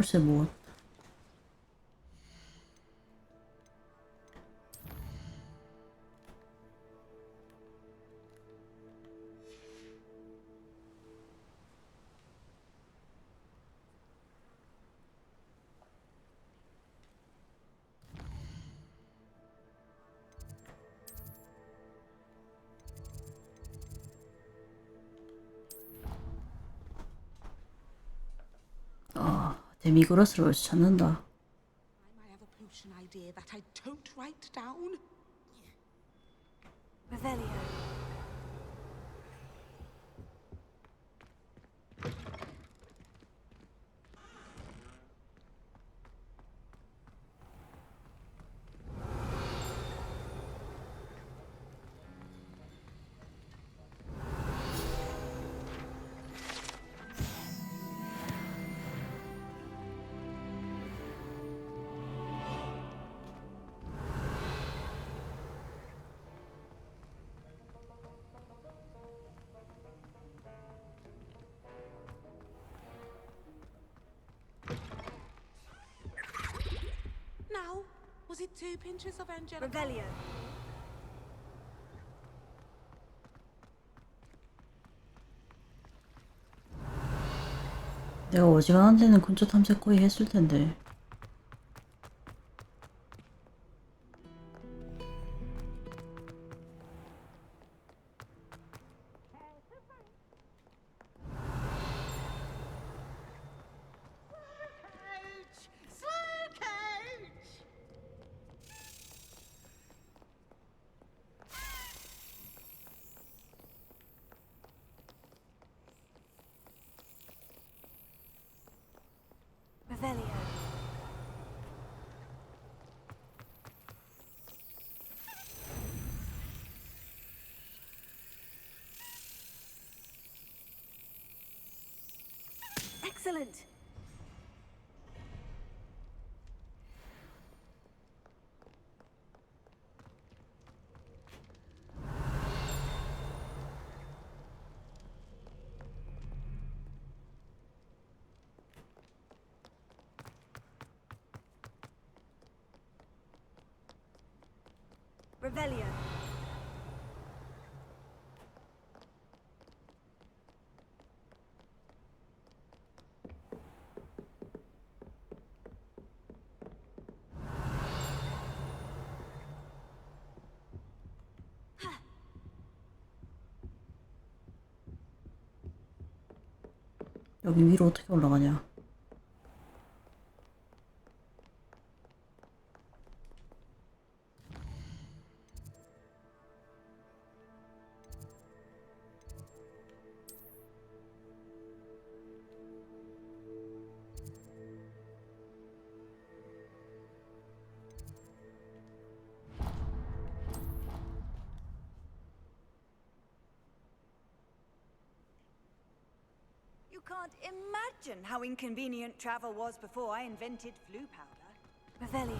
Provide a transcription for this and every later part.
글쎄 뭐. 데미그라스를 찾는다. I have a potion idea that I don't write down. Revelio. Now, was it 2 pinches of Angelica? Revelio. 내가 어지간한 데는 근처 탐색 거의 했을 텐데. Revelio. Excellent. Revelio. 여기 위로 어떻게 올라가냐? You can't imagine how inconvenient travel was before I invented flu powder. Revelio.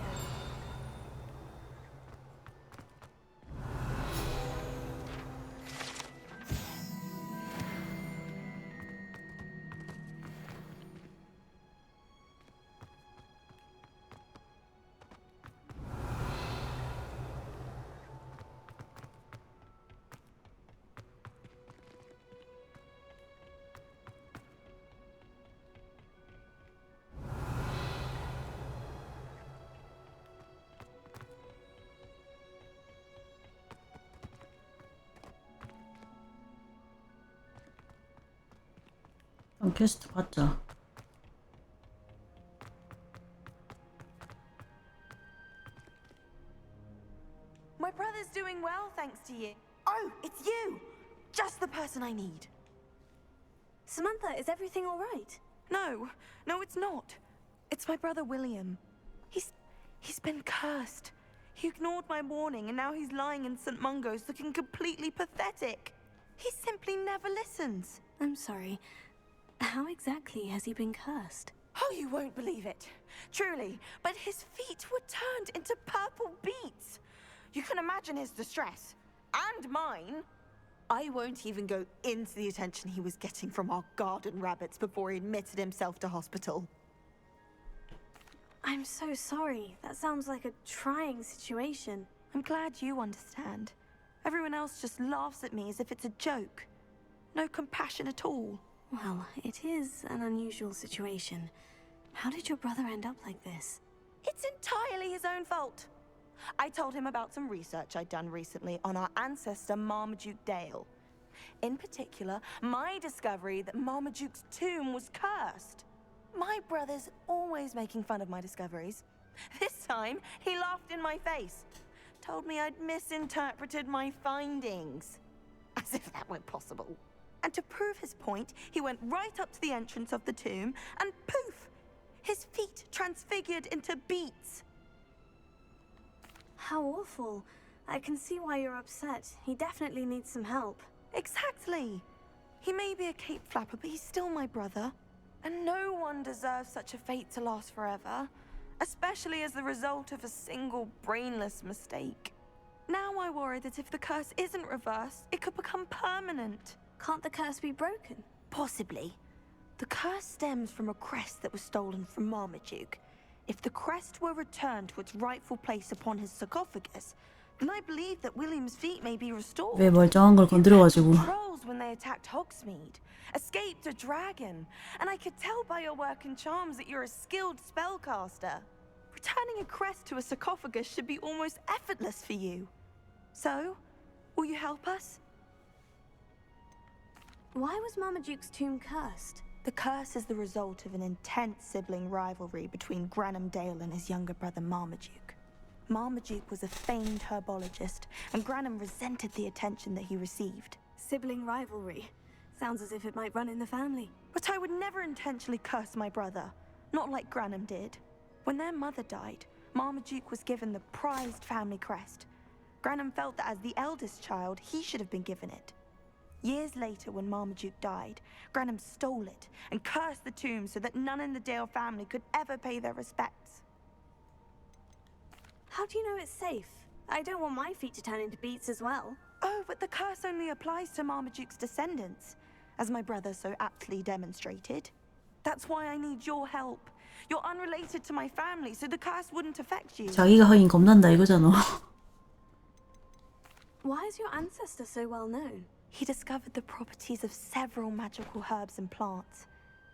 퀘스트 받자. My brother's doing well, thanks to you. Oh, it's you! Just the person I need. Samantha, is everything all right? No, it's not. It's my brother William. He's been cursed. He ignored my warning and now he's lying in St. Mungo's looking completely pathetic. He simply never listens. I'm sorry. How exactly has he been cursed? Oh, you won't believe it. Truly, but his feet were turned into purple beets. You can imagine his distress. And mine. I won't even go into the attention he was getting from our garden rabbits before he admitted himself to hospital. I'm so sorry. That sounds like a trying situation. I'm glad you understand. Everyone else just laughs at me as if it's a joke. No compassion at all. Well, it is an unusual situation. How did your brother end up like this? It's entirely his own fault. I told him about some research I'd done recently on our ancestor Marmaduke Dale. In particular, my discovery that Marmaduke's tomb was cursed. My brother's always making fun of my discoveries. This time, he laughed in my face. Told me I'd misinterpreted my findings. As if that were possible. And to prove his point, he went right up to the entrance of the tomb and poof! His feet transfigured into beets. How awful. I can see why you're upset. He definitely needs some help. Exactly. He may be a cape flapper, but he's still my brother. And no one deserves such a fate to last forever, especially as the result of a single brainless mistake. Now I worry that if the curse isn't reversed, it could become permanent. Can't the curse be broken? Possibly. The curse stems from a crest that was stolen from Marmaduke. If the crest were returned to its rightful place upon his sarcophagus, then I believe that William's feet may be restored. 왜 멀쩡한 걸 건드려가지고. Trolls when they attacked Hogsmeade, escaped a dragon, and I could tell by your work and charms that you're a skilled spellcaster. Returning a crest to a sarcophagus should be almost effortless for you. So, will you help us? Why was Marmaduke's tomb cursed? The curse is the result of an intense sibling rivalry between Granham Dale and his younger brother Marmaduke. Marmaduke was a famed herbologist, and Granham resented the attention that he received. Sibling rivalry. Sounds as if it might run in the family. But I would never intentionally curse my brother, not like Granham did. When their mother died, Marmaduke was given the prized family crest. Granham felt that as the eldest child, he should have been given it. Years later, when Marmaduke died, Granham stole it and cursed the tomb so that none in the Dale family could ever pay their respects. How do you know it's safe? I don't want my feet to turn into beets as well. Oh, but the curse only applies to Marmaduke's descendants, as my brother so aptly demonstrated. That's why I need your help. You're unrelated to my family, so the curse wouldn't affect you. 자기가 하긴 겁난다 이거잖아. Why is your ancestor so well known? He discovered the properties of several magical herbs and plants.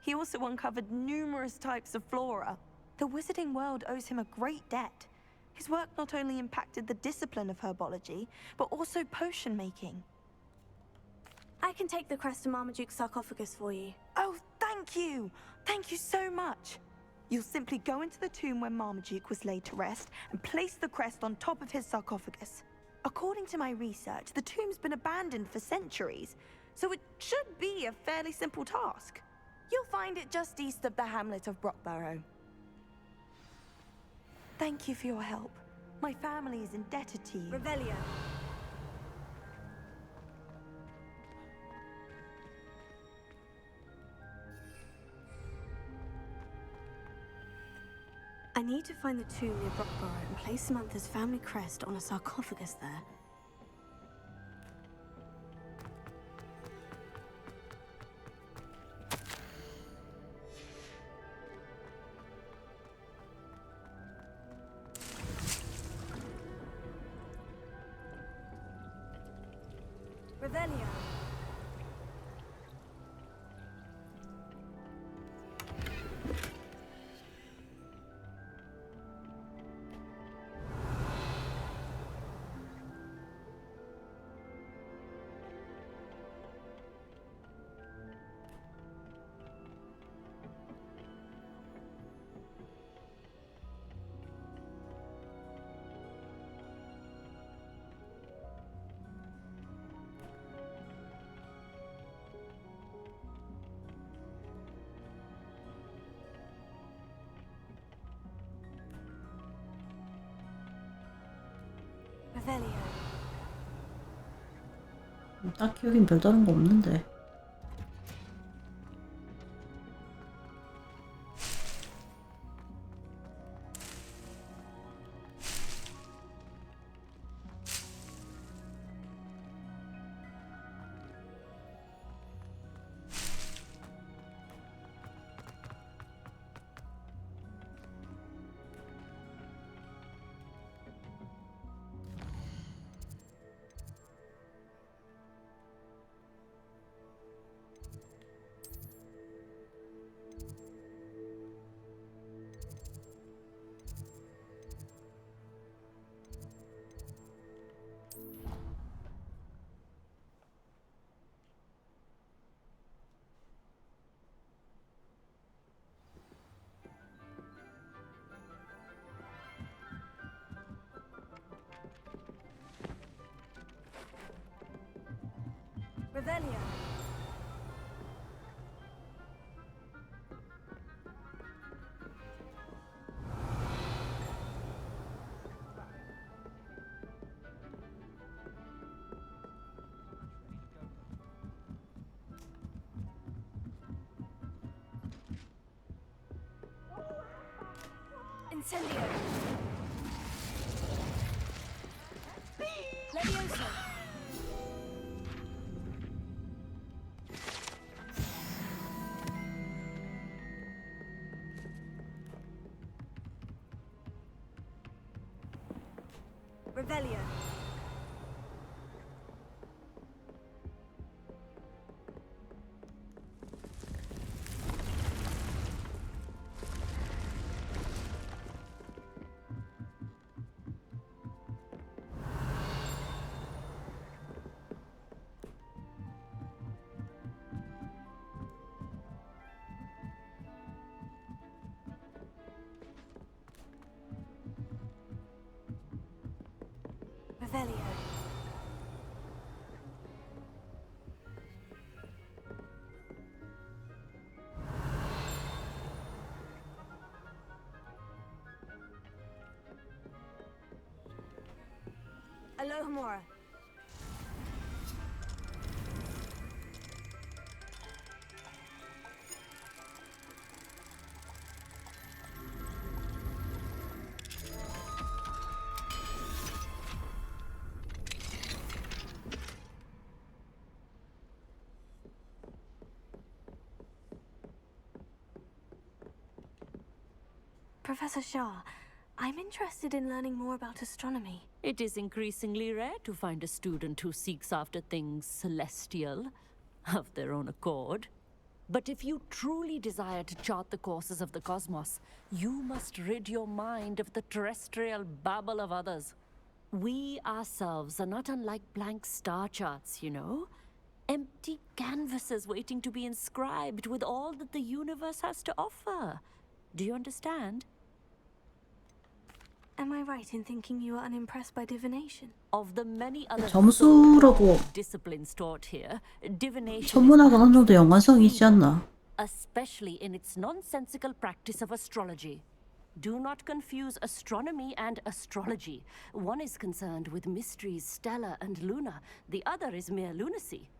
He also uncovered numerous types of flora. The wizarding world owes him a great debt. His work not only impacted the discipline of herbology, but also potion making. I can take the crest to Marmaduke's sarcophagus for you. Oh, thank you! Thank you so much! You'll simply go into the tomb where Marmaduke was laid to rest and place the crest on top of his sarcophagus. According to my research, the tomb's been abandoned for centuries, so it should be a fairly simple task. You'll find it just east of the hamlet of Brockborough. Thank you for your help. My family is indebted to you. Revelio. I need to find the tomb near Brockborough and place Samantha's family crest on a sarcophagus there. Revelio. Revelio. 딱히 여긴 별다른 거 없는데. Revelio. Incendio. Levioso. Revelio. Revelio. Alohomora. Professor Shah, I'm interested in learning more about astronomy. It is increasingly rare to find a student who seeks after things celestial, of their own accord. But if you truly desire to chart the courses of the cosmos, you must rid your mind of the terrestrial babble of others. We ourselves are not unlike blank star charts, you know? Empty canvases waiting to be inscribed with all that the universe has to offer. Do you understand? Am I right in thinking you are unimpressed by divination? Of the many other 점수라고 disciplines taught here, divination 천문학은 어느 정도 연관성이 있지 않나? especially in its nonsensical practice of astrology. Do not confuse astronomy and astrology. One is concerned with mysteries stellar and lunar, the other is mere lunacy.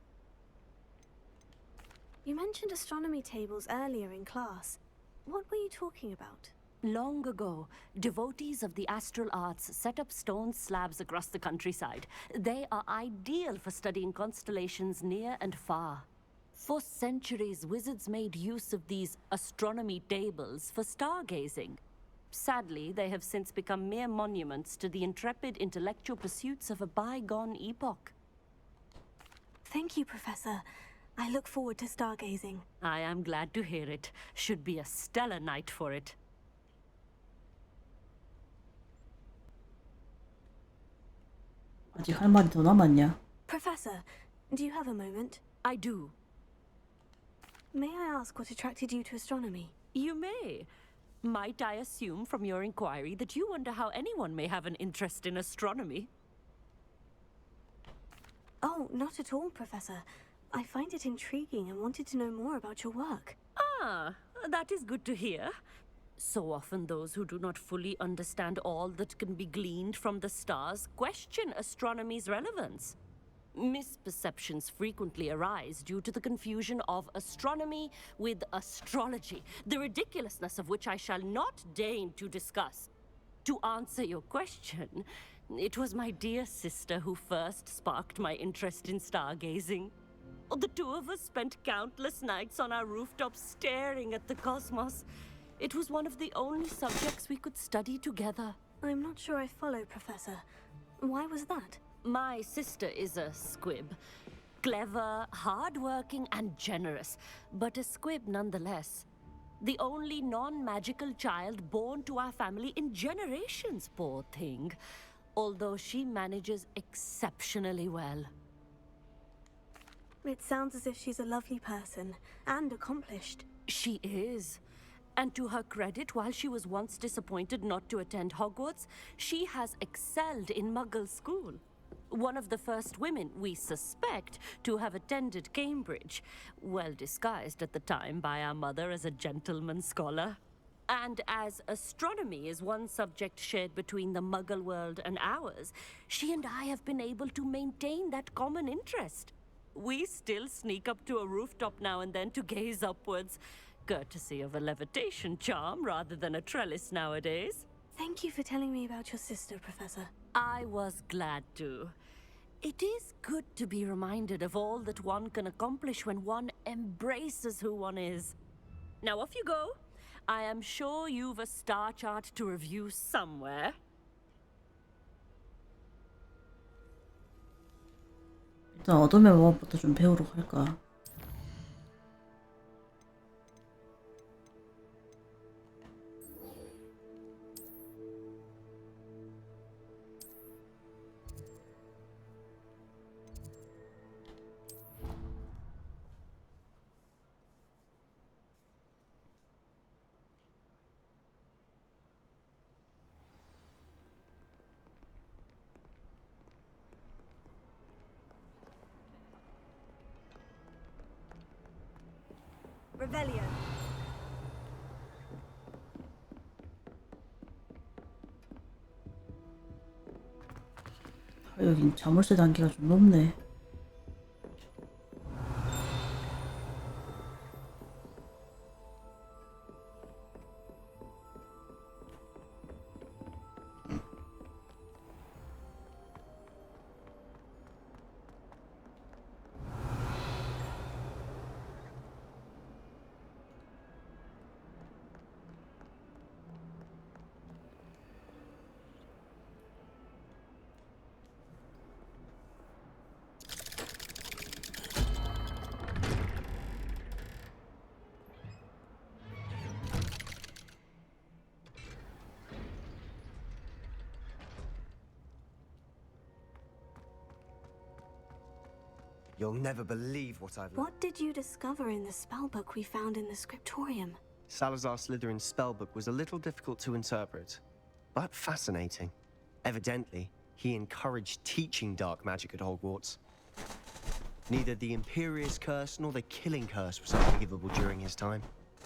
You mentioned astronomy tables earlier in class. What were you talking about? Long ago, devotees of the astral arts set up stone slabs across the countryside. They are ideal for studying constellations near and far. For centuries, wizards made use of these astronomy tables for stargazing. Sadly, they have since become mere monuments to the intrepid intellectual pursuits of a bygone epoch. Thank you, Professor. I look forward to stargazing. I am glad to hear it. Should be a stellar night for it. 아직 할 말이 더 남았냐? Professor, do you have a moment? I do. May I ask what attracted you to astronomy? You may. Might I assume from your inquiry that you wonder how anyone may have an interest in astronomy? Oh, not at all, Professor. I find it intriguing and wanted to know more about your work. Ah, that is good to hear. So often those who do not fully understand all that can be gleaned from the stars question astronomy's relevance. Misperceptions frequently arise due to the confusion of astronomy with astrology, the ridiculousness of which I shall not deign to discuss. To answer your question, it was my dear sister who first sparked my interest in stargazing. The two of us spent countless nights on our rooftops staring at the cosmos. It was one of the only subjects we could study together. I'm not sure I follow, Professor. Why was that? My sister is a squib. Clever, hardworking, and generous, but a squib nonetheless. The only non-magical child born to our family in generations, poor thing. Although she manages exceptionally well. It sounds as if she's a lovely person and accomplished. She is. And to her credit, while she was once disappointed not to attend Hogwarts, she has excelled in Muggle school. One of the first women, we suspect, to have attended Cambridge, well disguised at the time by our mother as a gentleman scholar. And as astronomy is one subject shared between the Muggle world and ours, she and I have been able to maintain that common interest. We still sneak up to a rooftop now and then to gaze upwards, courtesy of a levitation charm rather than a trellis nowadays. Thank you for telling me about your sister, Professor. I was glad to. It is good to be reminded of all that one can accomplish when one embraces who one is. Now off you go. I am sure you've a star chart to review somewhere. 일단 어둠의 마법부터 좀 배우러 갈까. Revelio. 여긴 자물쇠 단계가 좀 높네. You'll never believe what I've learned. What did you discover in the spellbook we found in the scriptorium? Salazar Slytherin's spellbook was a little difficult to interpret, but fascinating. Evidently, he encouraged teaching dark magic at Hogwarts. Neither the Imperious Curse nor the Killing Curse was unforgivable during his time.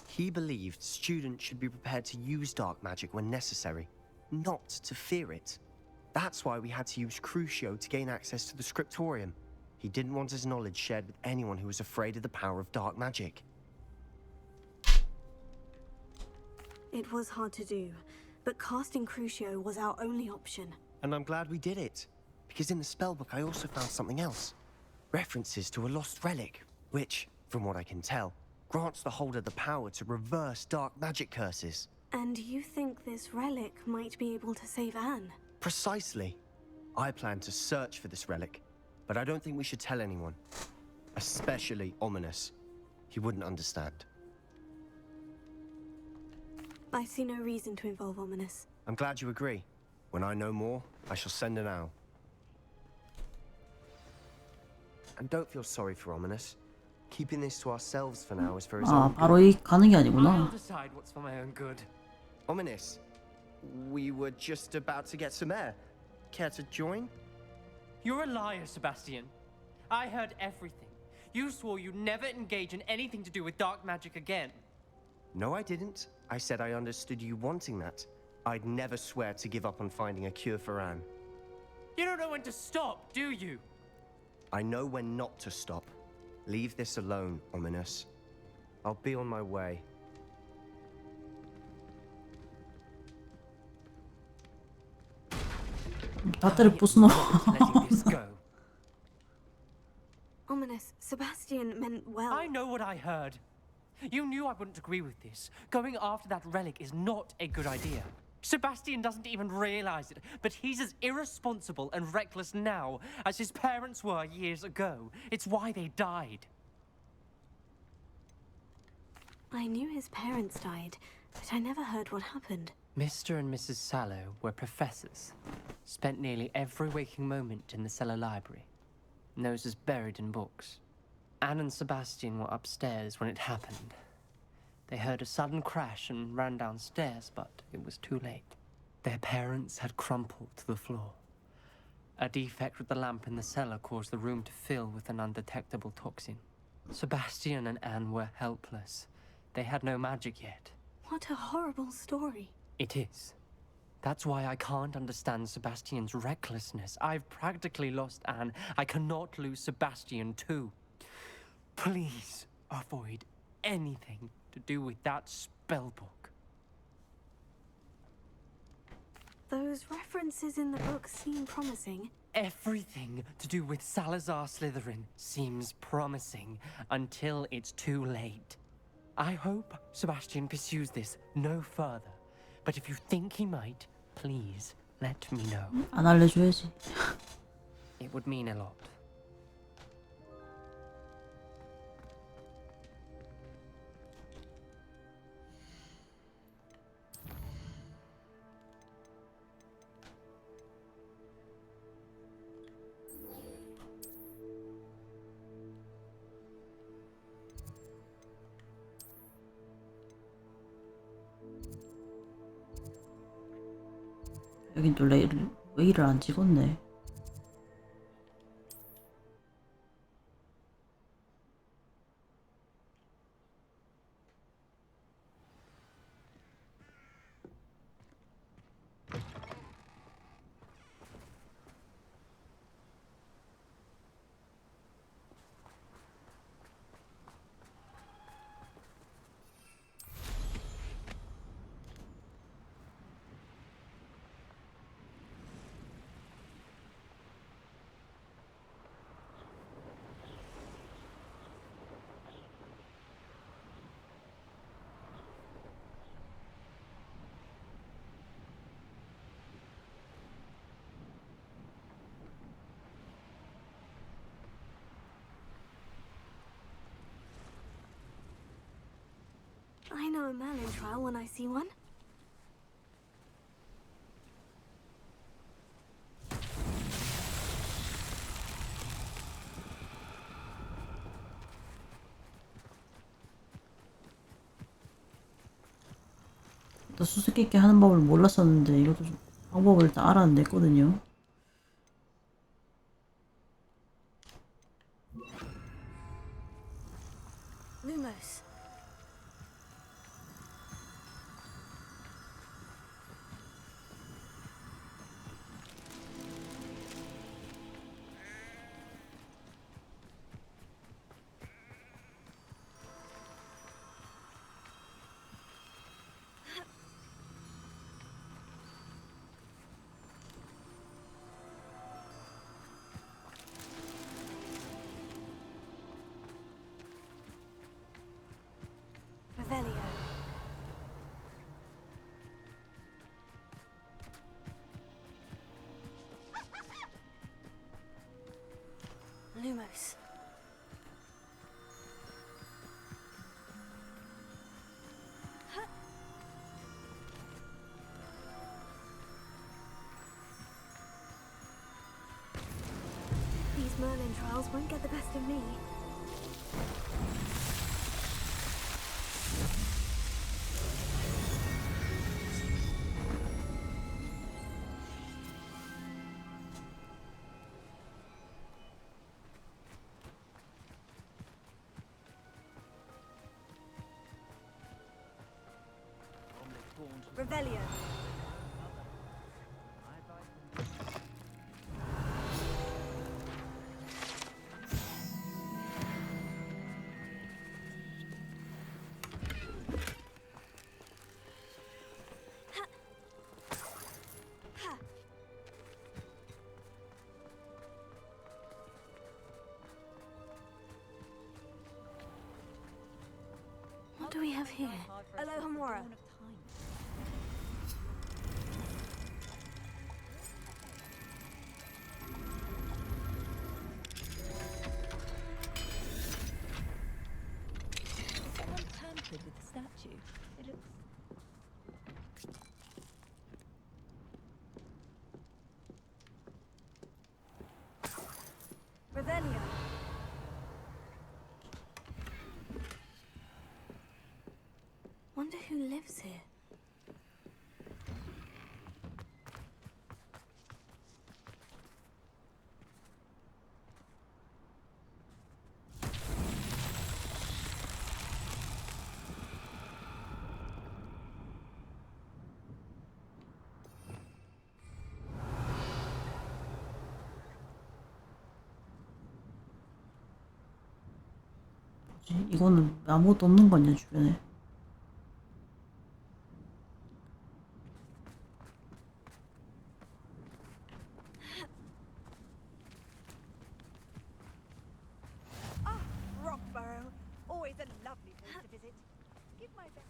He believed students should be prepared to use dark magic when necessary, not to fear it. That's why we had to use Crucio to gain access to the scriptorium. He didn't want his knowledge shared with anyone who was afraid of the power of dark magic. It was hard to do, but casting Crucio was our only option. And I'm glad we did it, because in the spellbook I also found something else. References to a lost relic, which, from what I can tell, grants the holder the power to reverse dark magic curses. And you think this relic might be able to save Anne? Precisely. I plan to search for this relic, but I don't think we should tell anyone. Especially Ominous. He wouldn't understand. I see no reason to involve Ominous. I'm glad you agree. When I know more, I shall send an owl. And don't feel sorry for Ominous. Keeping this to ourselves for now is for his 아, own 바로 이 가는 게 I'll 아니구나. decide what's for my own good. good. Ominous, we were just about to get some air. Care to join? You're a liar, Sebastian. I heard everything. You swore you'd never engage in anything to do with dark magic again. No, I didn't. I said I understood you wanting that. I'd never swear to give up on finding a cure for Anne. You don't know when to stop, do you? I know when not to stop. Leave this alone, Ominous. I'll be on my way. 배터리 부수노. Letting this go. Ominous, Sebastian meant well. I know what I heard. You knew I wouldn't agree with this. Going after that relic is not a good idea. Sebastian doesn't even realize it, but he's as irresponsible and reckless now as his parents were years ago. It's why they died. I knew his parents died, but I never heard what happened. Mr. and Mrs. Sallow were professors. Spent nearly every waking moment in the cellar library. Noses buried in books. Anne and Sebastian were upstairs when it happened. They heard a sudden crash and ran downstairs, but it was too late. Their parents had crumpled to the floor. A defect with the lamp in the cellar caused the room to fill with an undetectable toxin. Sebastian and Anne were helpless. They had no magic yet. What a horrible story. It is. That's why I can't understand Sebastian's recklessness. I've practically lost Anne. I cannot lose Sebastian too. Please avoid anything to do with that spellbook. Those references in the book seem promising. Everything to do with Salazar Slytherin seems promising until it's too late. I hope Sebastian pursues this no further. But if you think he might, please let me know. 안 알려줘야지. It would mean a lot. 여긴 또 레일을 안 찍었네. I know a Merlin trial when I see one. 나 수수께끼 하는 법을 몰랐었는데 이것도 좀 방법을 일단 알아냈거든요. Lumos. Revelio. Lumos. These Merlin trials won't get the best of me. Revelio. What do we have here? Alohomora. Someone tampered with the statue. It looks... Revelio. Wonder who lives here. 뭐지? 이거는 아무것도 없는 거 아니야 주변에? Ah, Rockborough. Always a lovely place to visit. Give my best.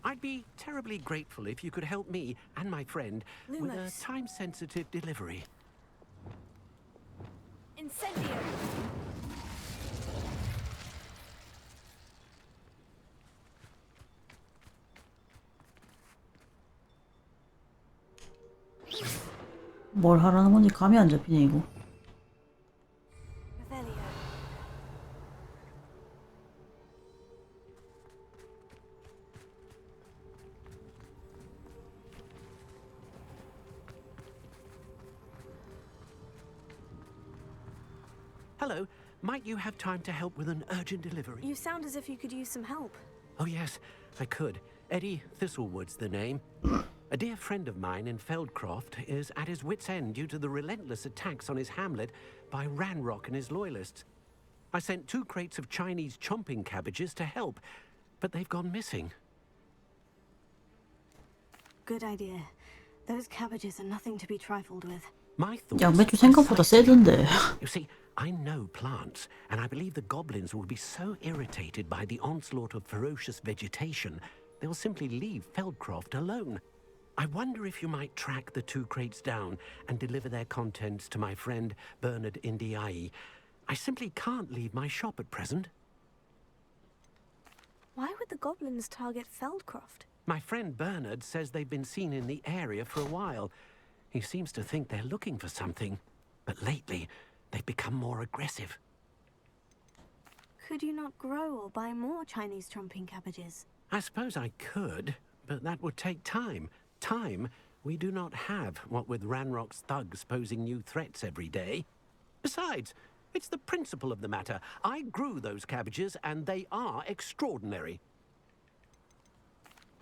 I'd be terribly grateful if you could help me and my friend with a Lumos. time-sensitive delivery. Incendio! 뭘 하라는 건지 감이 안 잡히네 이거. Revelio. Hello, might you have time to help with an urgent delivery? You sound as if you could use some help. Oh yes, I could. Eddie Thistlewood's the name. A dear friend of mine in Feldcroft is at his wit's end due to the relentless attacks on his hamlet by Ranrock and his loyalists. I sent 2 crates of Chinese chomping cabbages to help, but they've gone missing. Good idea. Those cabbages are nothing to be trifled with. My thoughts 양배추 are 생각보다 세던데. You see, I know plants, and I believe the goblins will be so irritated by the onslaught of ferocious vegetation, they'll simply leave Feldcroft alone. I wonder if you might track the 2 crates down and deliver their contents to my friend Bernard Indiai. I simply can't leave my shop at present. Why would the goblins target Feldcroft? My friend Bernard says they've been seen in the area for a while. He seems to think they're looking for something, but lately they've become more aggressive. Could you not grow or buy more Chinese chomping cabbages? I suppose I could, but that would take time. Time we do not have, what with Ranrock's thugs posing new threats every day. Besides, it's the principle of the matter. I grew those cabbages, and they are extraordinary.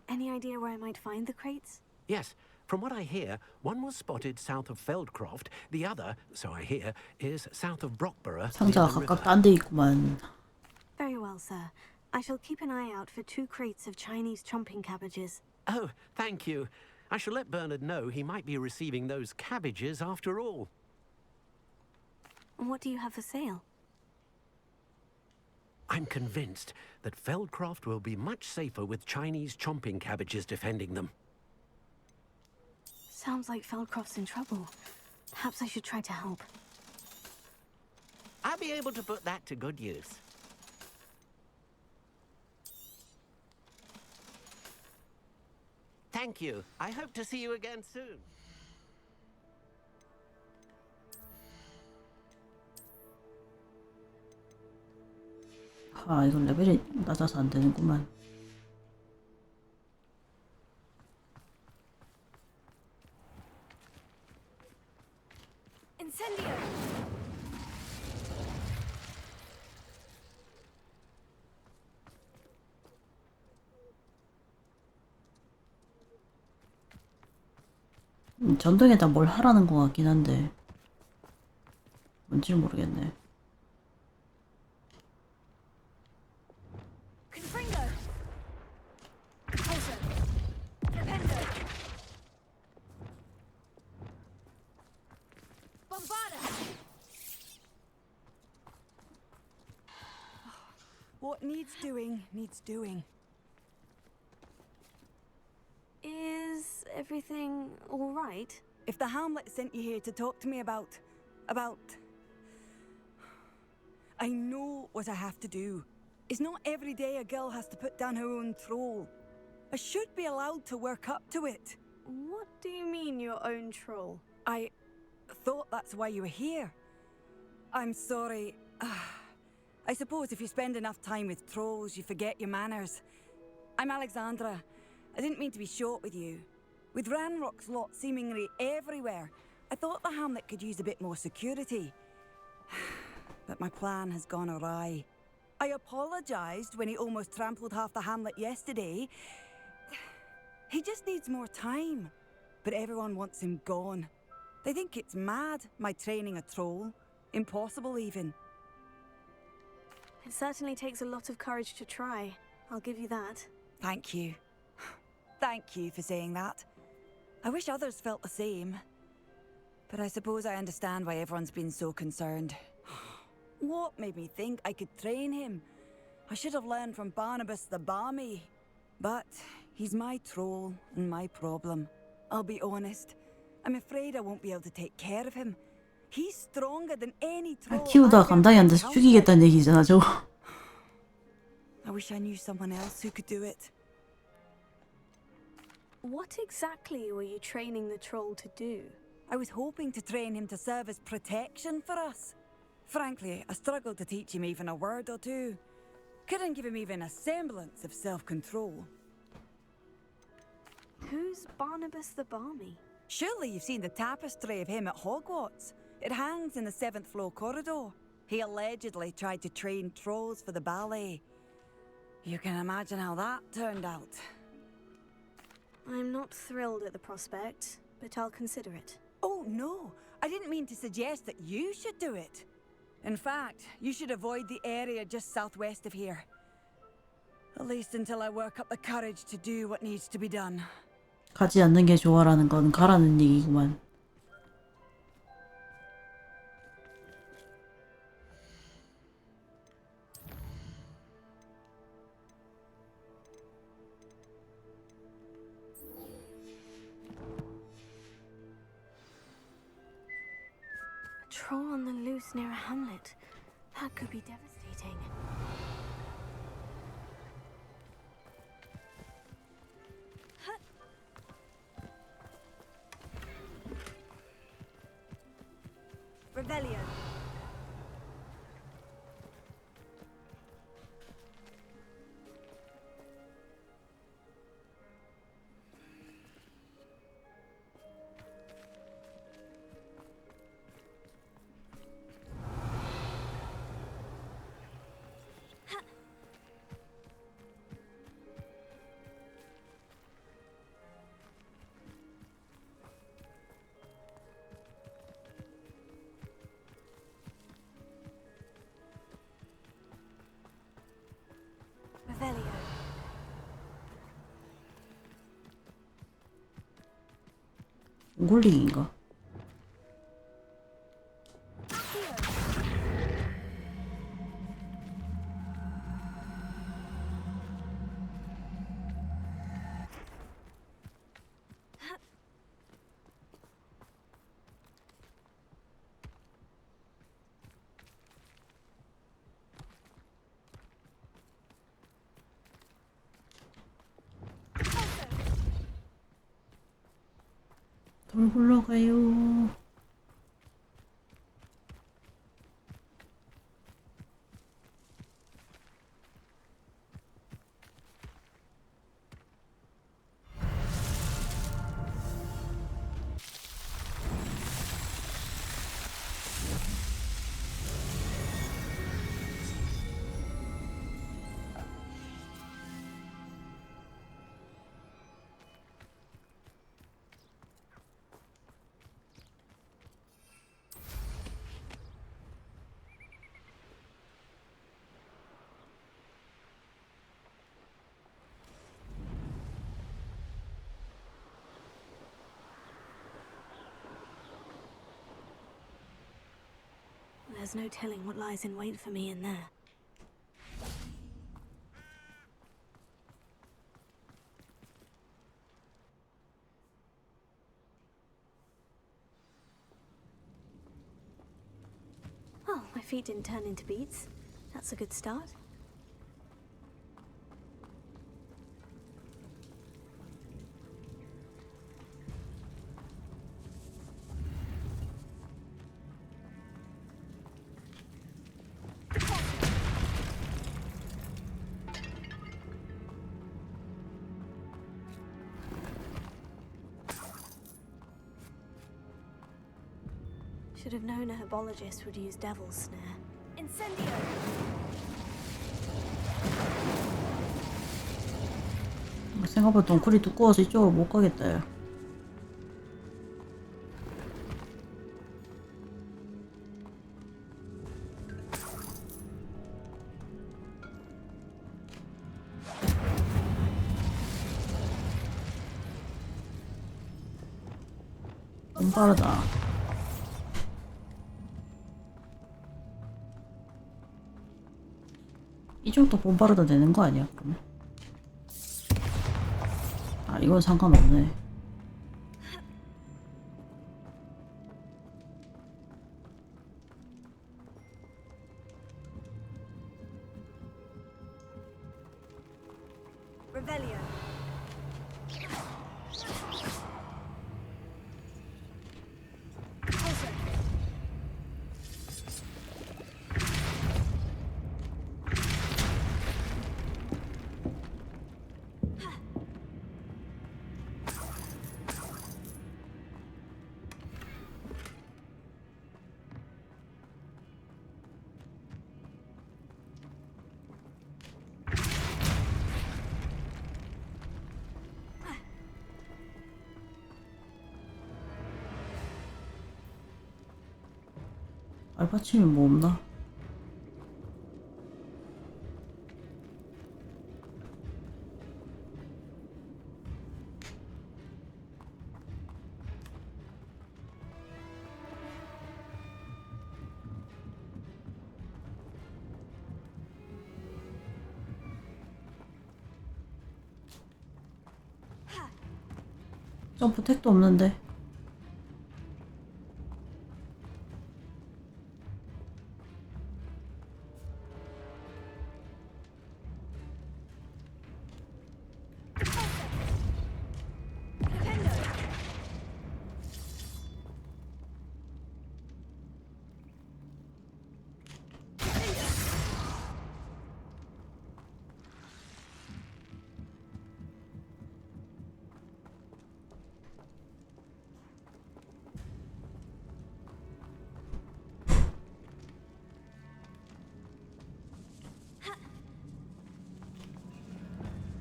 Any idea where I might find the crates? Yes, from what I hear, one was spotted south of Feldcroft, the other, so I hear, is south of Brockborough. near 상자가 the river. 가깝다 안 돼 있구만. Very well, sir. I shall keep an eye out for 2 crates of Chinese chomping cabbages. Oh, thank you. I shall let Bernard know he might be receiving those cabbages after all. And what do you have for sale? I'm convinced that Feldcroft will be much safer with Chinese chomping cabbages defending them. Sounds like Feldcroft's in trouble. Perhaps I should try to help. I'll be able to put that to good use. Thank you. I hope to see you again soon. 아 이건 레벨이 낮아서 안 되는구만. Incendio! 전등에다 뭘 하라는 것 같긴 한데 뭔지 모르겠네. Confringo! Pulsar! Flipendo! Bombarda! What needs doing, needs doing. Is everything all right? If the Hamlet sent you here to talk to me about... I know what I have to do. It's not every day a girl has to put down her own troll. I should be allowed to work up to it. What do you mean, your own troll? I thought that's why you were here. I'm sorry. I suppose if you spend enough time with trolls, you forget your manners. I'm Alexandra. I didn't mean to be short with you. With Ranrock's lot seemingly everywhere, I thought the hamlet could use a bit more security. But my plan has gone awry. I apologized when he almost trampled half the hamlet yesterday. He just needs more time. But everyone wants him gone. They think it's mad, my training a troll. Impossible, even. It certainly takes a lot of courage to try. I'll give you that. Thank you. Thank you for saying that. I wish others felt the same. But I suppose I understand why everyone's been so concerned. What made me think I could train him? I should have learned from Barnabas the Barmy. But he's my troll and my problem. I'll be honest. I'm afraid I won't be able to take care of him. He's stronger than any troll. 키우다가 감당이 안 돼서 죽이겠다는 얘기잖아, 저거. I wish I knew someone else who could do it. What exactly were you training the troll to do? I was hoping to train him to serve as protection for us. Frankly, I struggled to teach him even a word or two. Couldn't give him even a semblance of self-control. Who's Barnabas the Barmy? Surely you've seen the tapestry of him at Hogwarts. It hangs in the 7th floor corridor. He allegedly tried to train trolls for the ballet. You can imagine how that turned out. I'm not thrilled at the prospect, but I'll consider it. Oh no, I didn't mean to suggest that you should do it. In fact, you should avoid the area just southwest of here. At least until I work up the courage to do what needs to be done. 가지 않는 게 좋아라는 건 가라는 얘기구만. A troll on the loose near a hamlet. That could be devastating. Rebellion. Revelio. 몽골링인가? 돌 굴러가요. There's no telling what lies in wait for me in there. Well, my feet didn't turn into beets. That's a good start. Should have known a herbologist would use devil's snare. Incendio! 생각보다 덩쿨이 두꺼워서 이쪽으로 못 가겠다. 야. 너무 빠르다. 이쪽도 본바르다 되는 거 아니야? 그러면? 아, 이건 상관없네. Revelio. 알파침이 뭐 없나? 점프 택도 없는데.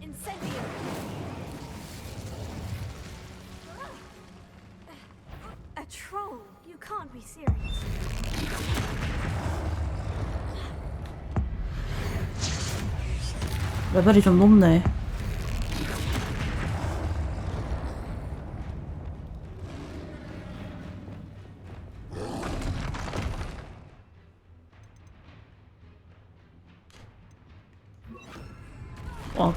Incendio! A troll? You can't be serious. 레벨이 좀 높네. 억.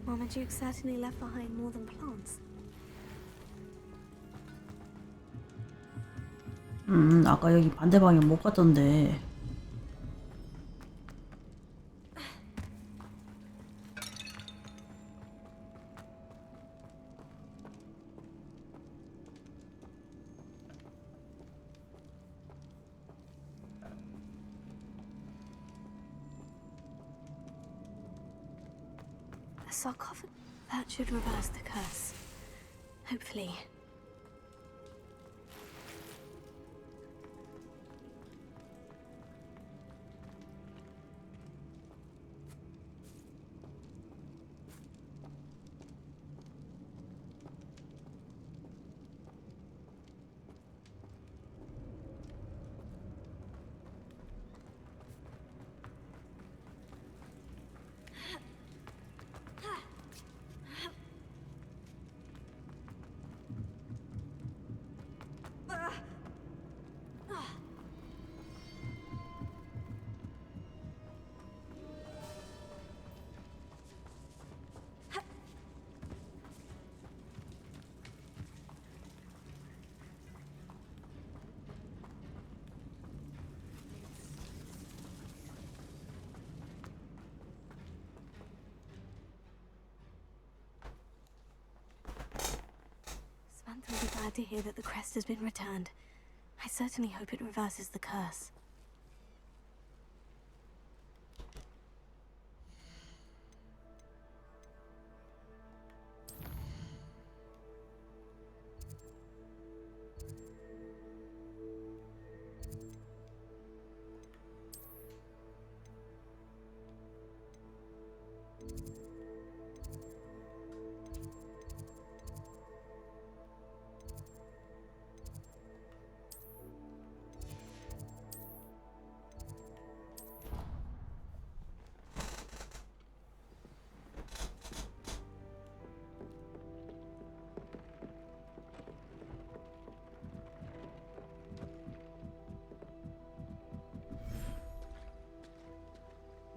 Marmaduke certainly left behind more than plants. 아까 여기 반대 방향 못 갔던데. A sarcophagus? That should reverse the curse. Hopefully. Samantha will be glad to hear that the crest has been returned. I certainly hope it reverses the curse.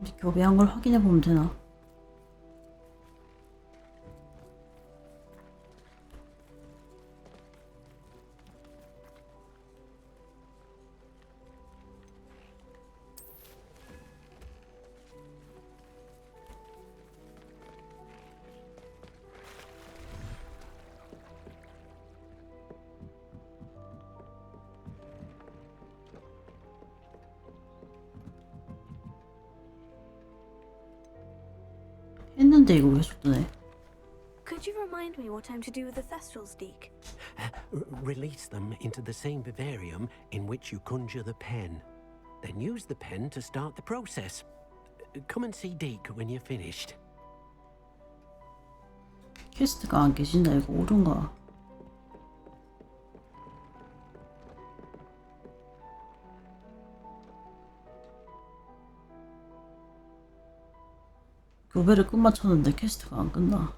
이제 교배한 걸 확인해 보면 되나? 했는데 이거 왜 쏟네? Could you remind me what I'm to do with the Thestrals, Deke? Release them into the same vivarium in which you conjure the pen. Then use the pen to start the process. Come and see Deke when you're finished. 퀘스트가 안 깨진다. 이거 옳은가? 교배를 끝마쳤는데 퀘스트가 안 끝나.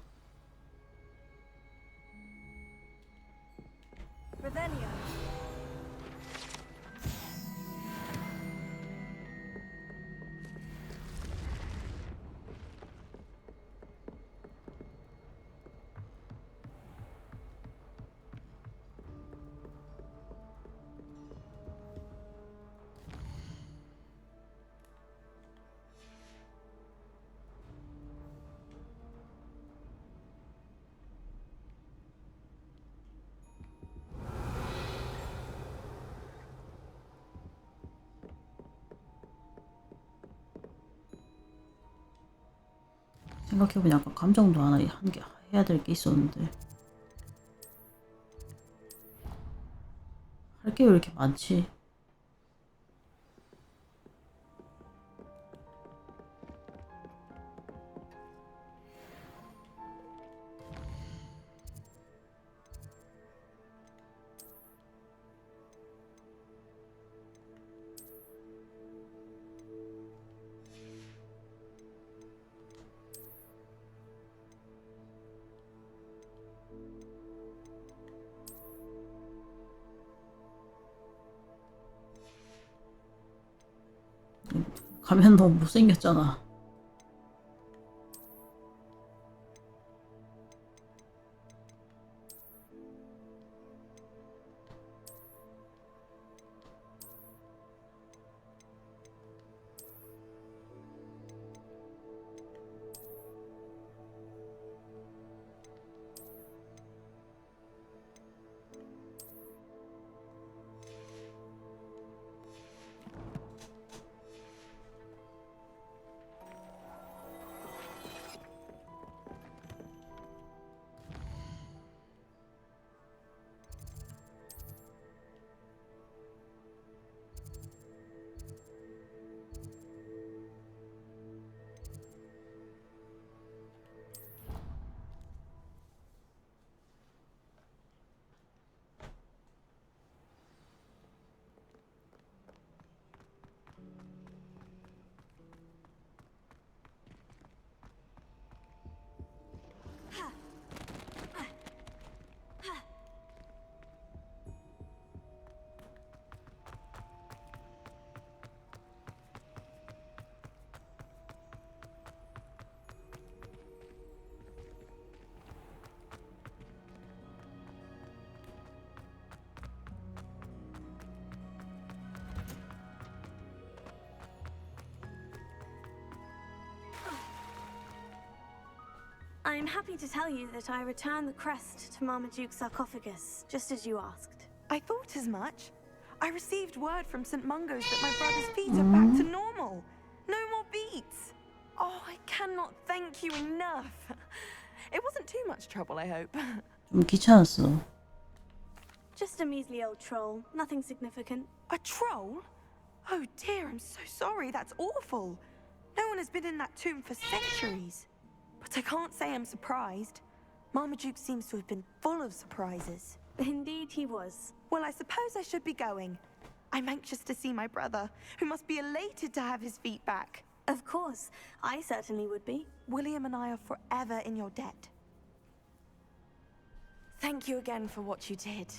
Ravenia. 생각해보니 아까 감정도 하나 한 개 해야 될 게 있었는데 할 게 왜 이렇게 많지? 가면 너무 못생겼잖아. I'm happy to tell you that I returned the crest to Marmaduke's sarcophagus, just as you asked. I thought as much. I received word from St. Mungo's that my brother's feet are back to normal. No more beats. Oh, I cannot thank you enough. It wasn't too much trouble, I hope. 좀 귀찮았어. Just a measly old troll, nothing significant. A troll? Oh dear, I'm so sorry. That's awful. No one has been in that tomb for centuries. But I can't say I'm surprised. Marmaduke seems to have been full of surprises. Indeed he was. Well, I suppose I should be going. I'm anxious to see my brother, who must be elated to have his feet back. Of course, I certainly would be. William and I are forever in your debt. Thank you again for what you did.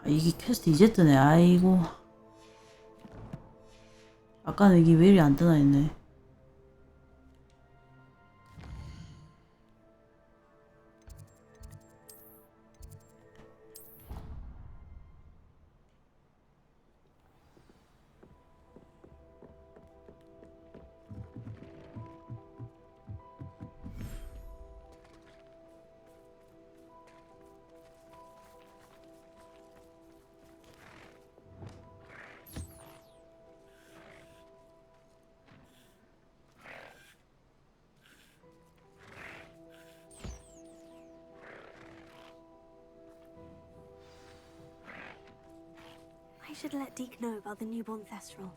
이게 퀘스트 이제 뜨네. 아이고. 아까는 이게 왜 이리 안 뜨나 했네. I should let Deke know about the newborn Thestral.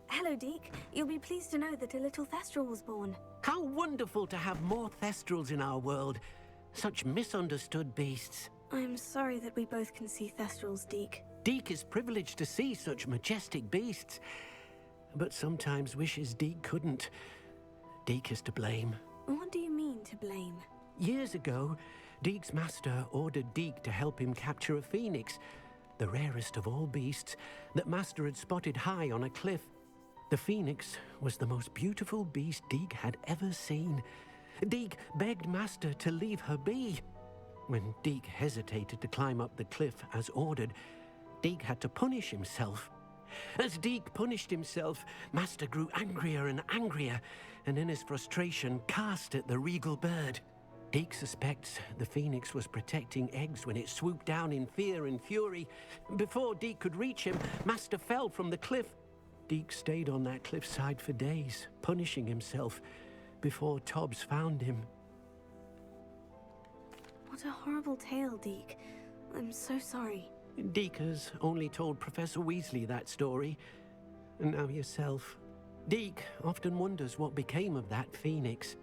Hello, Deke. You'll be pleased to know that a little Thestral was born. How wonderful to have more Thestrals in our world. Such misunderstood beasts. I'm sorry that we both can see Thestrals, Deke. Deke is privileged to see such majestic beasts, but sometimes wishes Deke couldn't. Deke is to blame. What do you mean, to blame? Years ago, Deke's master ordered Deke to help him capture a phoenix, the rarest of all beasts that master had spotted high on a cliff. The phoenix was the most beautiful beast Deke had ever seen. Deke begged master to leave her be. When Deke hesitated to climb up the cliff as ordered, Deke had to punish himself. As Deke punished himself, master grew angrier and angrier, and in his frustration cast at the regal bird. Deke suspects the phoenix was protecting eggs when it swooped down in fear and fury. Before Deke could reach him, master fell from the cliff. Deke stayed on that cliffside for days, punishing himself, before Tobbs found him. What a horrible tale, Deke. I'm so sorry. Deke has only told Professor Weasley that story, and now yourself. Deke often wonders what became of that phoenix.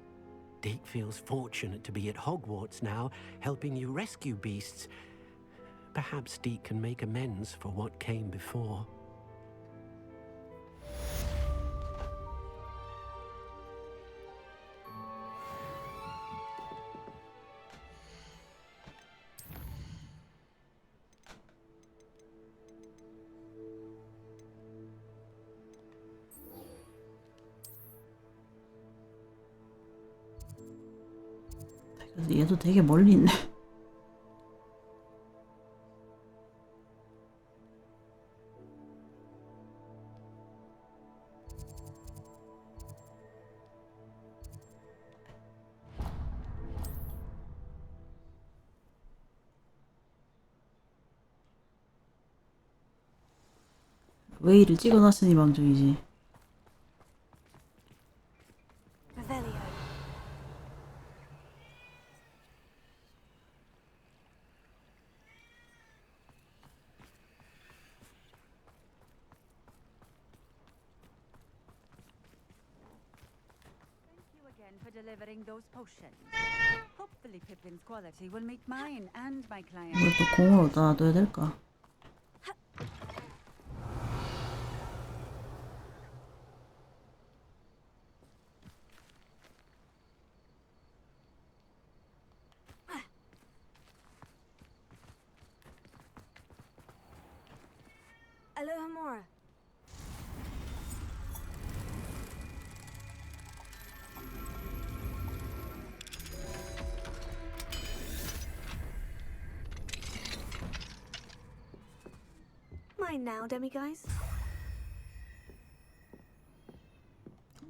Deke feels fortunate to be at Hogwarts now, helping you rescue beasts. Perhaps Deke can make amends for what came before. 얘도 되게 멀리 있네. 웨이를 찍어놨으니 망정이지. Revelio. Thank you again again for delivering those potions. Hopefully Pippin's quality will meet mine and my client. 이걸 또 공을 어디다 놔둬야 될까? Alohomora. Mine now, demiguise.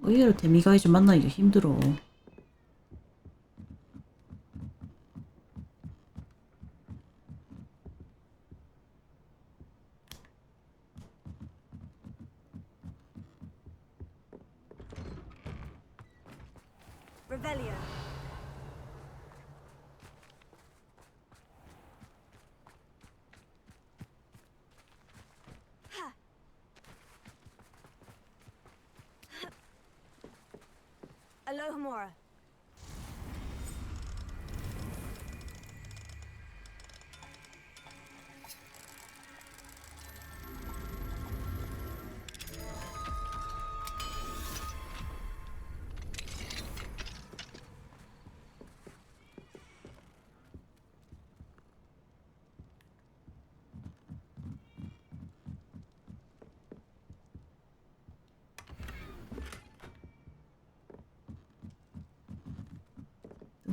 의외로 데미가이즈 만나기가 힘들어. Revelio. Alohomora.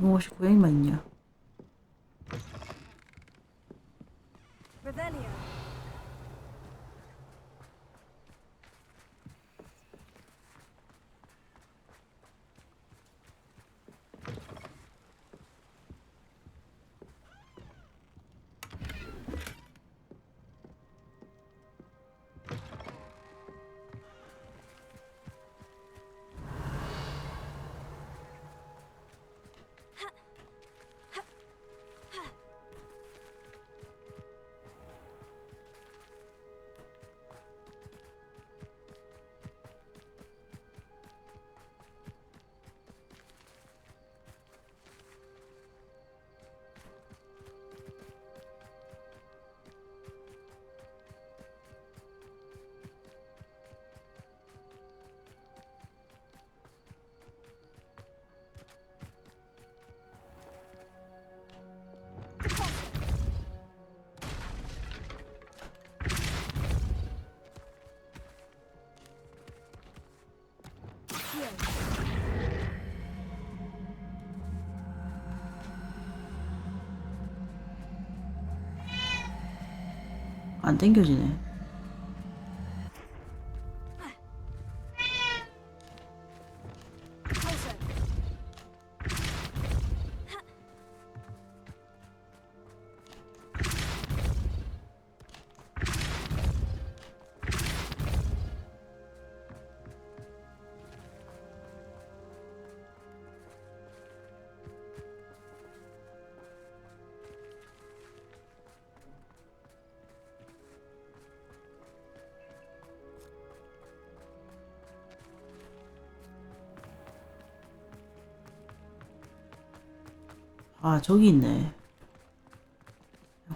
뜬금없이 고양이만 있냐? Revelio. 안 땡겨지네. 아, 저기 있네.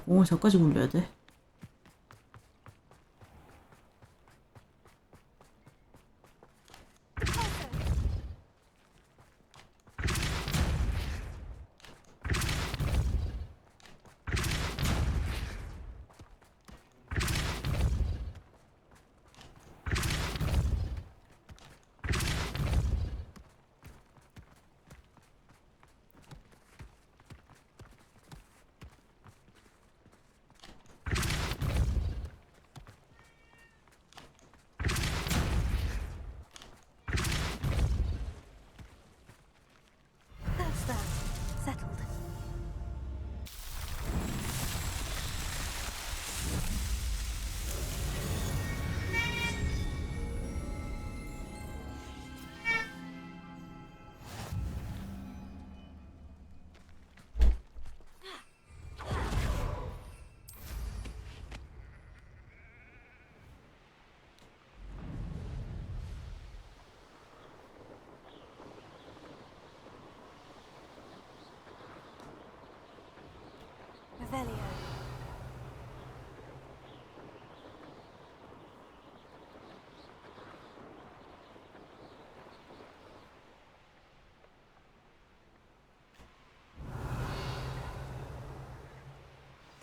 공을 저까지 굴려야 돼. Revelio.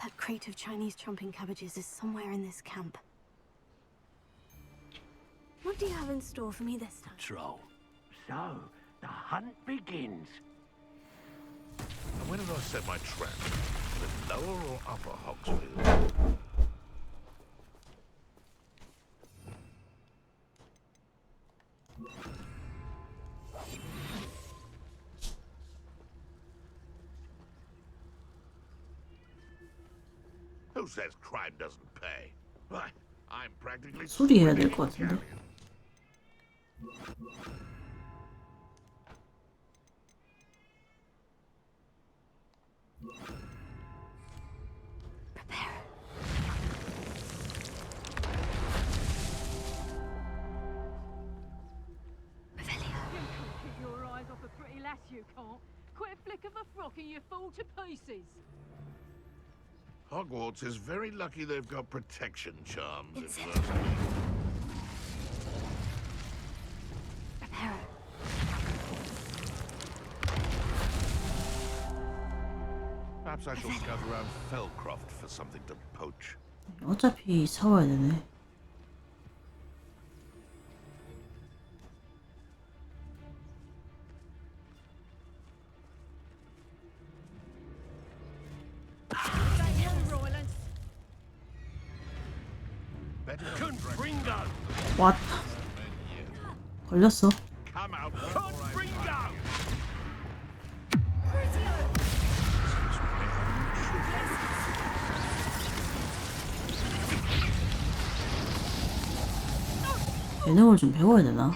That crate of Chinese trumping cabbages is somewhere in this camp. What do you have in store for me this time? Troll. So, the hunt begins. And when did I set my trap? The lower or upper Hogsfield? Who says crime doesn't pay? Why, I'm practically 수리해야 될 것 같은데. Keep your eyes off a pretty lass, you can't. Quit a flick of a frock and you fall to pieces. Hogwarts is very lucky they've got protection charms. If you Insist. ask me. Prepare. Perhaps I shall scout around Felcroft for something to poach. 어차피 사와야 되네. Better Confringo! 왔다. 걸렸어. Come out! Confringo! 재능을 좀 배워야 되나?